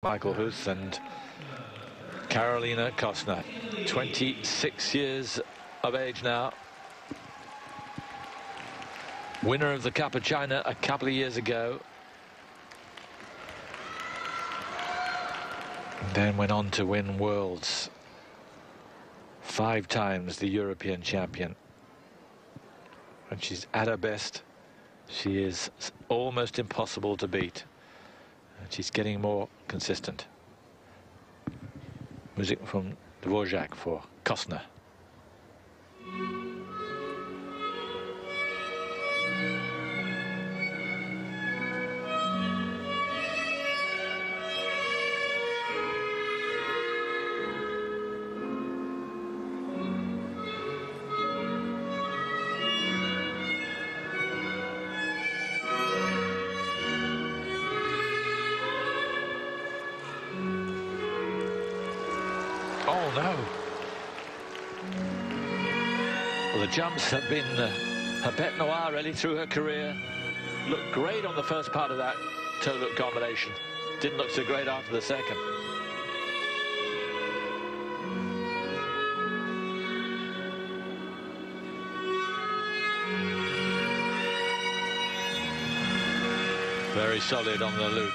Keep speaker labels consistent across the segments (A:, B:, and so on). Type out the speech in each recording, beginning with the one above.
A: Michael Huth and Carolina Kostner, 26 years of age now. Winner of the Cup of China a couple of years ago. And then went on to win Worlds. 5 times the European champion. When she's at her best, she is almost impossible to beat. And she's getting more consistent. Music from Dvorak for Kostner. Oh no. Well, the jumps have been her bête noire really through her career. Looked great on the first part of that toe look combination. Didn't look so great after the second. Very solid on the loop.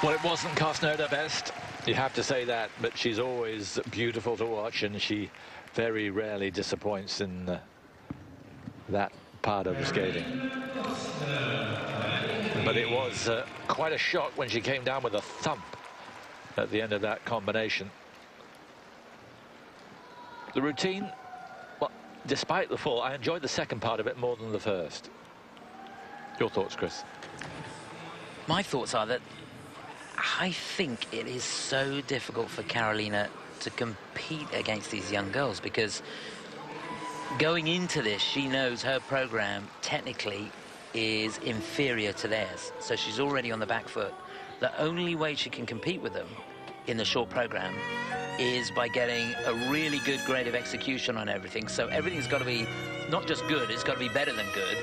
A: Well, it wasn't Kostner at her best, you have to say that, but she's always beautiful to watch, and she very rarely disappoints in that part of the skating. But it was quite a shock when she came down with a thump at the end of that combination. The routine, well, despite the fall, I enjoyed the second part of it more than the first. Your thoughts, Chris?
B: My thoughts are that I think it is so difficult for Carolina to compete against these young girls, because going into this, she knows her program technically is inferior to theirs. So she's already on the back foot. The only way she can compete with them in the short program is by getting a really good grade of execution on everything. So everything's got to be not just good, it's got to be better than good,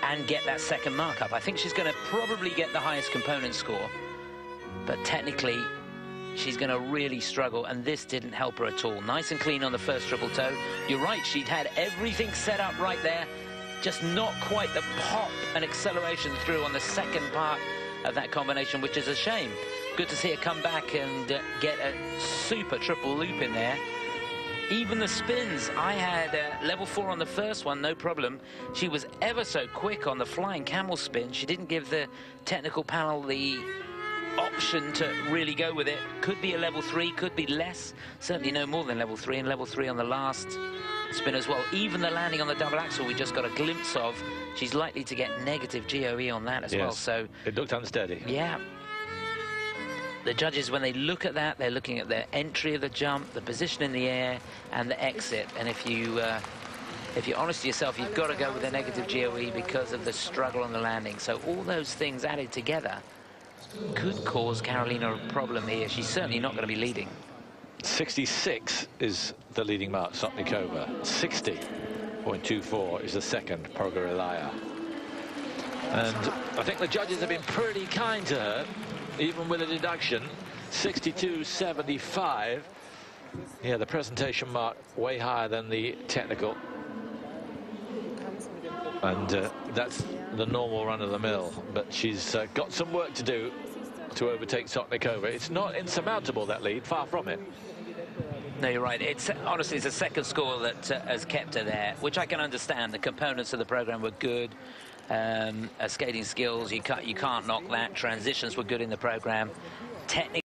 B: and get that second mark up. I think she's going to probably get the highest component score, but technically she's going to really struggle, and this didn't help her at all. Nice and clean on the first triple toe. You're right, she'd had everything set up right there, just not quite the pop and acceleration through on the second part of that combination, which is a shame. Good to see her come back and get a super triple loop in there. even the spins. I had level 4 on the first one, no problem. She was ever so quick on the flying camel spin. She didn't give the technical panel the option to really go with it. Could be a level 3, could be less. Certainly no more than level 3, and level 3 on the last spin as well. Even the landing on the double axel we just got a glimpse of. She's likely to get negative GOE on that as well. So
A: it looked unsteady.
B: Yeah. The judges, when they look at that, they're looking at the entry of the jump, the position in the air, and the exit. And if you're honest to yourself, you've got to go with a negative GOE because of the struggle on the landing. So all those things added together could cause Karolina a problem here. She's certainly not going to be leading.
A: 66 is the leading mark, Sotnikova. 60.24 is the second, Pogorilaya. And I think the judges have been pretty kind to her, even with a deduction. 62.75. Yeah, the presentation mark way higher than the technical. And that's the normal run-of-the-mill. But she's got some work to do to overtake Sotnikova. It's not insurmountable, that lead, far from it.
B: No, you're right. Honestly, it's a second score that has kept her there, which I can understand. The components of the program were good. Skating skills, you can't knock that. Transitions were good in the program. Technically,